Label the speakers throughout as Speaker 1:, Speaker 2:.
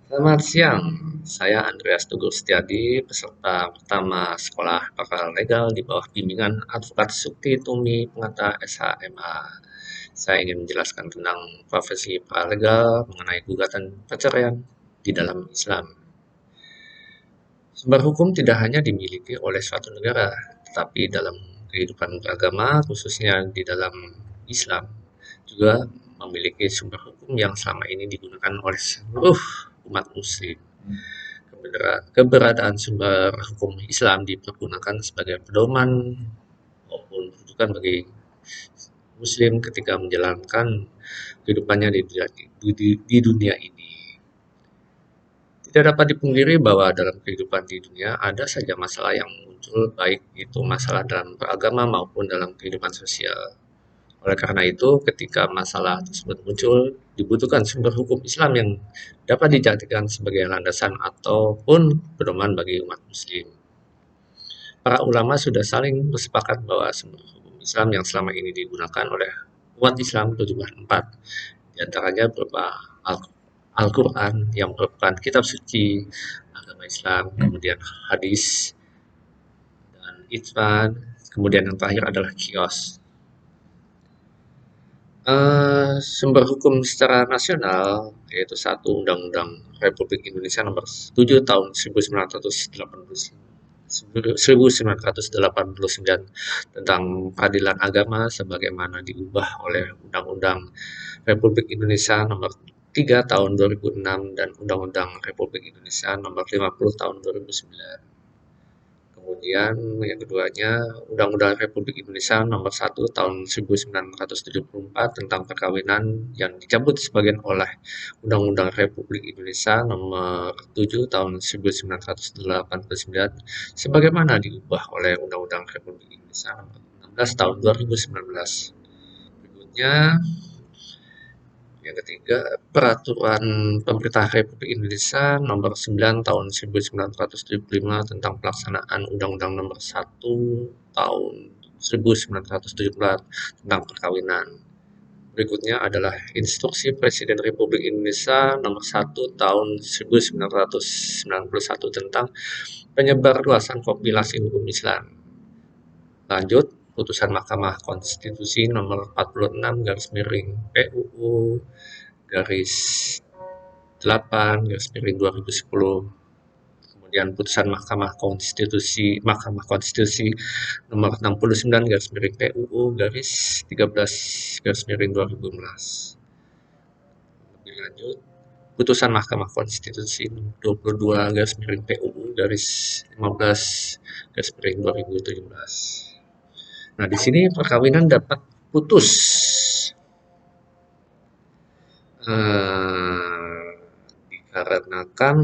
Speaker 1: Selamat siang, saya Andreas Teguh Setiadi, peserta pertama Sekolah Paralegal di bawah bimbingan Advokat Sukti Tumi Pengata SHMA. Saya ingin menjelaskan tentang profesi paralegal mengenai gugatan perceraian di dalam Islam. Sumber hukum tidak hanya dimiliki oleh suatu negara, tetapi dalam kehidupan beragama, khususnya di dalam Islam, juga memiliki sumber hukum yang selama ini digunakan oleh seluruh umat muslim. Keberadaan sumber hukum Islam dipergunakan sebagai pedoman maupun rujukan bagi muslim ketika menjalankan kehidupannya di dunia ini. Tidak dapat dipungkiri bahwa dalam kehidupan di dunia ada saja masalah yang muncul, baik itu masalah dalam beragama maupun dalam kehidupan sosial. Oleh karena itu, ketika masalah tersebut muncul, dibutuhkan sumber hukum Islam yang dapat dijadikan sebagai landasan ataupun pedoman bagi umat muslim. Para ulama sudah saling bersepakat bahwa sumber hukum Islam yang selama ini digunakan oleh umat Islam berjumlah 4, di antaranya berupa Al-Quran yang merupakan kitab suci agama Islam, kemudian hadis dan ijma, kemudian yang terakhir adalah kios. Sumber hukum secara nasional yaitu satu Undang-Undang Republik Indonesia Nomor 7 Tahun 1989 tentang peradilan agama sebagaimana diubah oleh Undang-Undang Republik Indonesia Nomor 3 Tahun 2006 dan Undang-Undang Republik Indonesia Nomor 50 Tahun 2009. Kemudian yang keduanya Undang-Undang Republik Indonesia Nomor 1 Tahun 1974 tentang perkawinan yang dicabut sebagian oleh Undang-Undang Republik Indonesia Nomor 7 Tahun 1989 sebagaimana diubah oleh Undang-Undang Republik Indonesia Nomor 16 Tahun 2019. Berikutnya yang ketiga, Peraturan Pemerintah Republik Indonesia Nomor 9 Tahun 1975 tentang pelaksanaan Undang-Undang Nomor 1 Tahun 1974 tentang perkawinan. Berikutnya adalah Instruksi Presiden Republik Indonesia Nomor 1 Tahun 1991 tentang penyebarluasan kompilasi hukum Islam. Lanjut, Putusan Mahkamah Konstitusi Nomor 46 garis miring PUU garis 8 garis miring 2010. Kemudian putusan Mahkamah Konstitusi Nomor 69 garis miring PUU garis 13 garis miring 2011. Lebih lanjut, putusan Mahkamah Konstitusi Nomor 22 garis miring PUU garis 15 garis miring 2017. Nah, di sini perkawinan dapat putus dikarenakan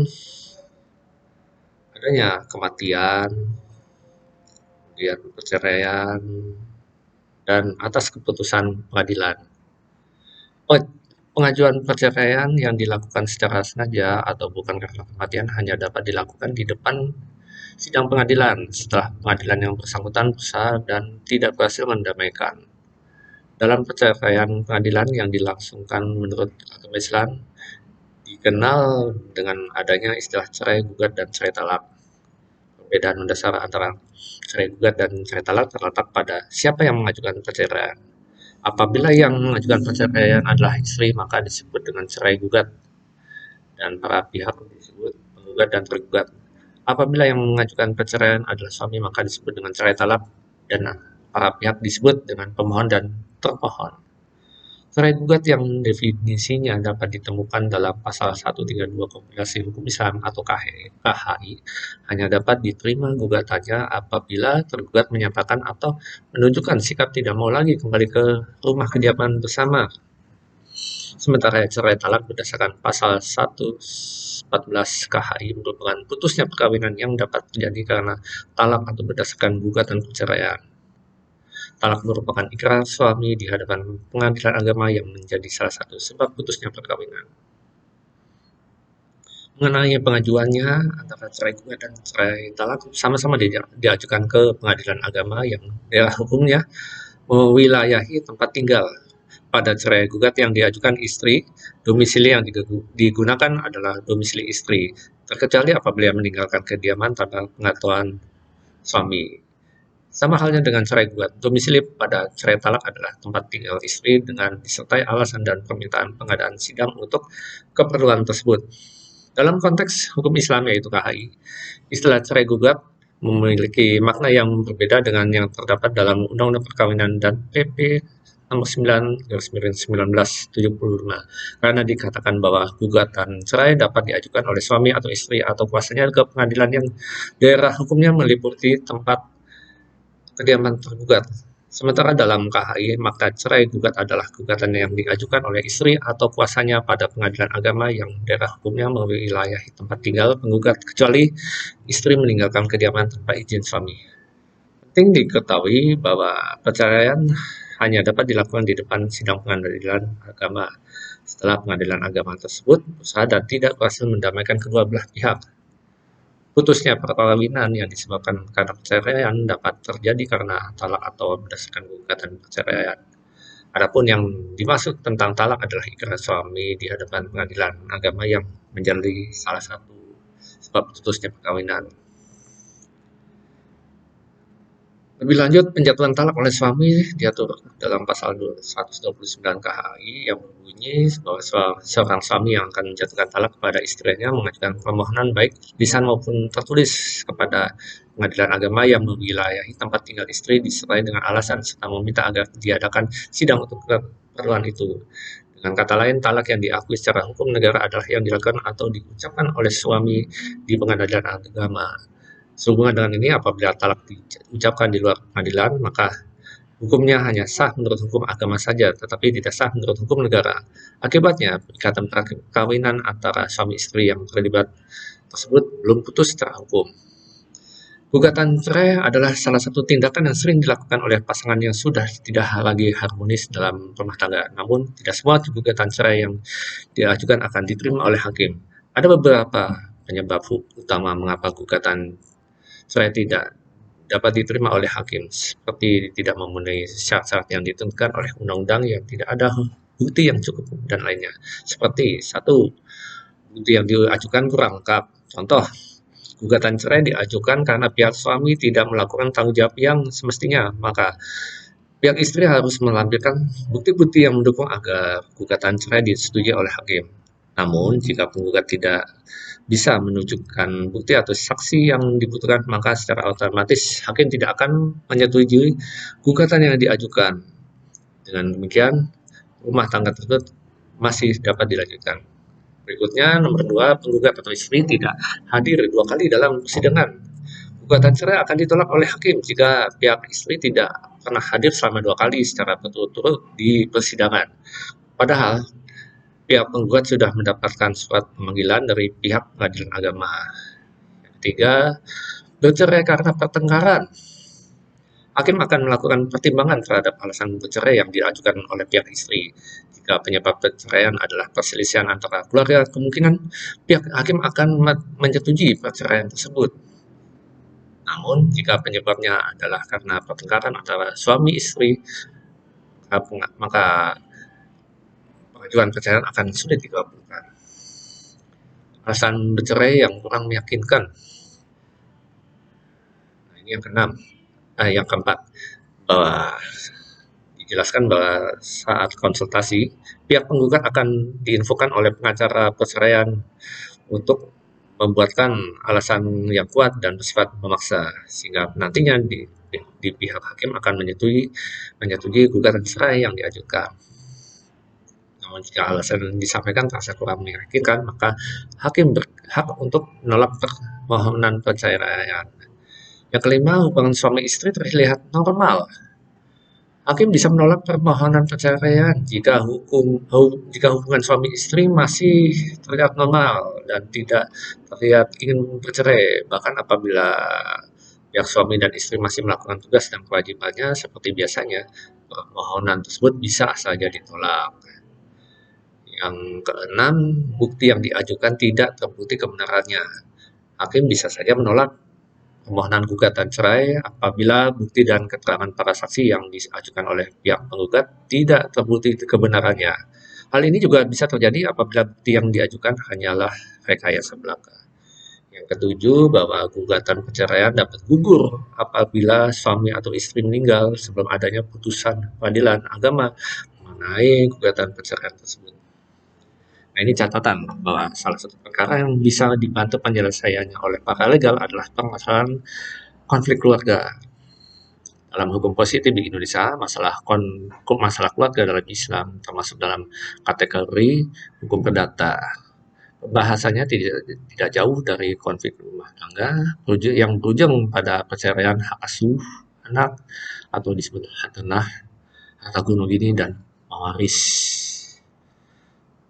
Speaker 1: adanya kematian, kemudian perceraian, dan atas keputusan pengadilan. Pengajuan perceraian yang dilakukan secara sengaja atau bukan karena kematian hanya dapat dilakukan di depan sidang pengadilan setelah pengadilan yang bersangkutan berusaha dan tidak berhasil mendamaikan. Dalam perceraian pengadilan yang dilangsungkan menurut agama Islam dikenal dengan adanya istilah cerai gugat dan cerai talak. Perbedaan mendasar antara cerai gugat dan cerai talak terletak pada siapa yang mengajukan perceraian. Apabila yang mengajukan perceraian adalah istri, maka disebut dengan cerai gugat dan para pihak disebut penggugat dan tergugat. Apabila yang mengajukan perceraian adalah suami, maka disebut dengan cerai talak dan para pihak disebut dengan pemohon dan termohon. Cerai gugat yang definisinya dapat ditemukan dalam pasal 132 Kompilasi Hukum Islam atau KHI hanya dapat diterima gugatannya apabila tergugat menyatakan atau menunjukkan sikap tidak mau lagi kembali ke rumah kediaman bersama. Sementara cerai talak berdasarkan pasal 114 KHI merupakan putusnya perkawinan yang dapat terjadi karena talak atau berdasarkan gugatan perceraian. Talak merupakan ikrar suami di hadapan pengadilan agama yang menjadi salah satu sebab putusnya perkawinan. Mengenai pengajuannya antara cerai gugat dan cerai talak sama-sama diajukan ke pengadilan agama yang daerah hukumnya mewilayahi tempat tinggal pada cerai gugat yang diajukan istri, domisili yang digunakan adalah domisili istri, terkecuali apabila meninggalkan kediaman tanpa pengetahuan suami. Sama halnya dengan cerai gugat, domisili pada cerai talak adalah tempat tinggal istri dengan disertai alasan dan permintaan pengadaan sidang untuk keperluan tersebut. Dalam konteks hukum Islam yaitu KHI, istilah cerai gugat memiliki makna yang berbeda dengan yang terdapat dalam Undang-Undang Perkawinan dan PP nomor 9/1975 karena dikatakan bahwa gugatan cerai dapat diajukan oleh suami atau istri atau kuasanya ke pengadilan yang daerah hukumnya meliputi tempat kediaman tergugat. Sementara dalam KHI, makna cerai gugat adalah gugatan yang diajukan oleh istri atau kuasanya pada pengadilan agama yang daerah hukumnya mewilayahi tempat tinggal penggugat kecuali istri meninggalkan kediaman tanpa izin suami. Penting diketahui bahwa perceraian hanya dapat dilakukan di depan sidang pengadilan agama setelah pengadilan agama tersebut berusaha dan tidak berhasil mendamaikan kedua belah pihak. Putusnya perkawinan yang disebabkan karena perceraian dapat terjadi karena talak atau berdasarkan gugatan perceraian. Adapun yang dimaksud tentang talak adalah ikrar suami di hadapan pengadilan agama yang menjadi salah satu sebab putusnya perkawinan. Lebih lanjut, penjatuhan talak oleh suami diatur dalam pasal 129 KHI yang berbunyi bahwa seorang suami yang akan menjatuhkan talak kepada istrinya mengajukan permohonan baik lisan maupun tertulis kepada pengadilan agama yang mewilayahi tempat tinggal istri disertai dengan alasan serta meminta agar diadakan sidang untuk keperluan itu. Dengan kata lain, talak yang diakui secara hukum negara adalah yang dilakukan atau diucapkan oleh suami di pengadilan agama. Sehubungan dengan ini, apabila talak diucapkan di luar pengadilan, maka hukumnya hanya sah menurut hukum agama saja, tetapi tidak sah menurut hukum negara. Akibatnya, ikatan perkawinan antara suami istri yang terlibat tersebut belum putus secara hukum. Gugatan cerai adalah salah satu tindakan yang sering dilakukan oleh pasangan yang sudah tidak lagi harmonis dalam rumah tangga. Namun, tidak semua gugatan cerai yang diajukan akan diterima oleh hakim. Ada beberapa penyebab utama mengapa gugatan cerai tidak dapat diterima oleh hakim, seperti tidak memenuhi syarat-syarat yang ditentukan oleh undang-undang, yang tidak ada bukti yang cukup, dan lainnya. Seperti satu, bukti yang diajukan kurang lengkap. Contoh, gugatan cerai diajukan karena pihak suami tidak melakukan tanggung jawab yang semestinya, maka pihak istri harus melampirkan bukti-bukti yang mendukung agar gugatan cerai disetujui oleh hakim. Namun, jika penggugat tidak bisa menunjukkan bukti atau saksi yang dibutuhkan, maka secara otomatis hakim tidak akan menyetujui gugatan yang diajukan. Dengan demikian, rumah tangga tersebut masih dapat dilanjutkan. Berikutnya, nomor 2, penggugat atau istri tidak hadir 2 kali dalam persidangan. Gugatan cerai akan ditolak oleh hakim jika pihak istri tidak pernah hadir selama 2 kali secara berturut-turut di persidangan. Padahal, pihak penggugat sudah mendapatkan surat pemanggilan dari pihak pengadilan agama. Yang ketiga, bercerai karena pertengkaran. Hakim akan melakukan pertimbangan terhadap alasan bercerai yang diajukan oleh pihak istri. Jika penyebab perceraian adalah perselisihan antara keluarga, kemungkinan pihak hakim akan menyetujui perceraian tersebut. Namun, jika penyebabnya adalah karena pertengkaran antara suami istri, maka pengajuan perceraian akan sulit dikabulkan. Alasan bercerai yang kurang meyakinkan. Nah, ini yang keenam. Yang keempat, bahwa dijelaskan bahwa saat konsultasi, pihak penggugat akan diinfokan oleh pengacara perceraian untuk membuatkan alasan yang kuat dan bersifat memaksa, sehingga nantinya di pihak hakim akan menyetujui gugatan cerai yang diajukan. Namun jika alasan yang disampaikan terasa kurang meyakinkan, maka hakim berhak untuk menolak permohonan perceraian. Yang kelima, hubungan suami istri terlihat normal. Hakim bisa menolak permohonan perceraian jika hubungan suami istri masih terlihat normal dan tidak terlihat ingin bercerai, bahkan apabila pihak suami dan istri masih melakukan tugas dan kewajibannya seperti biasanya, permohonan tersebut bisa saja ditolak. Yang keenam, bukti yang diajukan tidak terbukti kebenarannya. Hakim bisa saja menolak permohonan gugatan cerai apabila bukti dan keterangan para saksi yang diajukan oleh pihak penggugat tidak terbukti kebenarannya. Hal ini juga bisa terjadi apabila bukti yang diajukan hanyalah rekayasa belaka. Yang ketujuh, bahwa gugatan perceraian dapat gugur apabila suami atau istri meninggal sebelum adanya putusan pengadilan agama mengenai gugatan perceraian tersebut. Nah, ini catatan bahwa salah satu perkara yang bisa dibantu penyelesaiannya oleh para legal adalah permasalahan konflik keluarga. Dalam hukum positif di Indonesia, masalah keluarga dalam Islam termasuk dalam kategori hukum perdata. Pembahasannya tidak jauh dari konflik rumah tangga yang berujung pada perceraian hak asuh anak atau disebut hak tanah, harta gunung ini dan mewaris.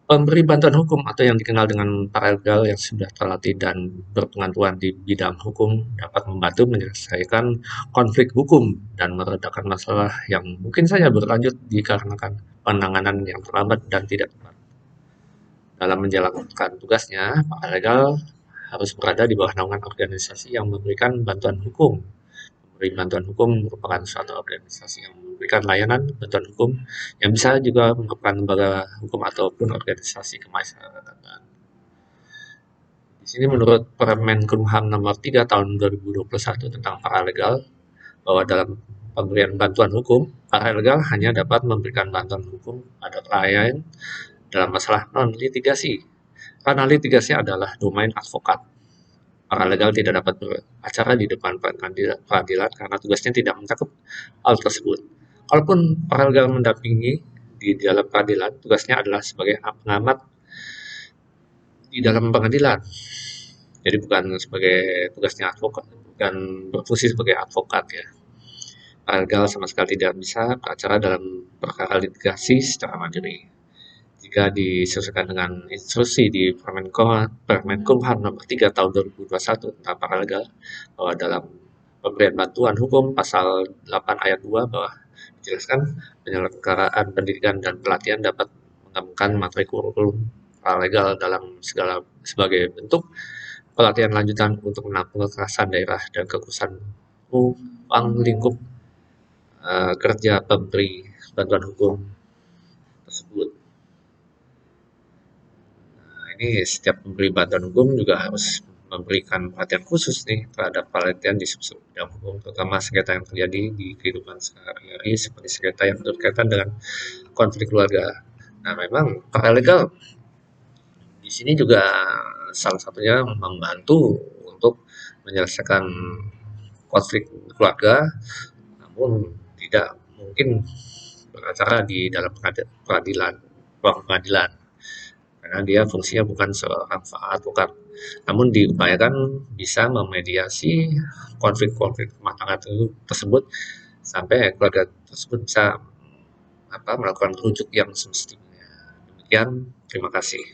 Speaker 1: Pemberi bantuan hukum atau yang dikenal dengan paralegal yang sudah terlatih dan berpengetahuan di bidang hukum dapat membantu menyelesaikan konflik hukum dan meredakan masalah yang mungkin saja berlanjut dikarenakan penanganan yang terlambat dan tidak tepat. Dalam menjalankan tugasnya, paralegal harus berada di bawah naungan organisasi yang memberikan bantuan hukum. Pemberi bantuan hukum merupakan suatu organisasi yang memberikan layanan bantuan hukum yang bisa juga merupakan lembaga hukum ataupun organisasi kemasyarakatan. Di sini menurut Permen Kumham nomor 3 tahun 2021 tentang paralegal, bahwa dalam pemberian bantuan hukum, paralegal hanya dapat memberikan bantuan hukum pada klien dalam masalah non-litigasi. Karena litigasi adalah domain advokat. Paralegal tidak dapat beracara di depan peradilan karena tugasnya tidak mencakup hal tersebut. Kalaupun paralegal mendampingi di dalam peradilan, tugasnya adalah sebagai pengamat di dalam pengadilan. Jadi bukan sebagai tugasnya advokat, bukan berfungsi sebagai advokat ya. Paralegal sama sekali tidak bisa beracara dalam perkara litigasi secara mandiri. Jika disesuaikan dengan instruksi di Permenkumham nomor 3 tahun 2021 tentang paralegal, bahwa dalam pemberian bantuan hukum pasal 8 ayat 2 bahwa dijelaskan penyelenggaraan pendidikan dan pelatihan dapat mengembangkan materi kurikulum paralegal dalam sebagai bentuk pelatihan lanjutan untuk menampung kekerasan daerah dan kekhususan ruang lingkup kerja pemberi bantuan hukum tersebut. Ini setiap pemberi bantuan hukum juga harus memberikan perhatian khusus nih terhadap pelatihan di bidang hukum, terutama sengketa yang terjadi di kehidupan sehari-hari seperti sengketa yang berkaitan dengan konflik keluarga. Nah, memang paralegal di sini juga salah satunya membantu untuk menyelesaikan konflik keluarga, namun tidak mungkin beracara di dalam peradilan, ruang pengadilan. Karena dia fungsinya bukan seorang advokat, namun diupayakan bisa memediasi konflik-konflik rumah tangga tersebut sampai keluarga tersebut bisa melakukan rujuk yang semestinya. Demikian, terima kasih.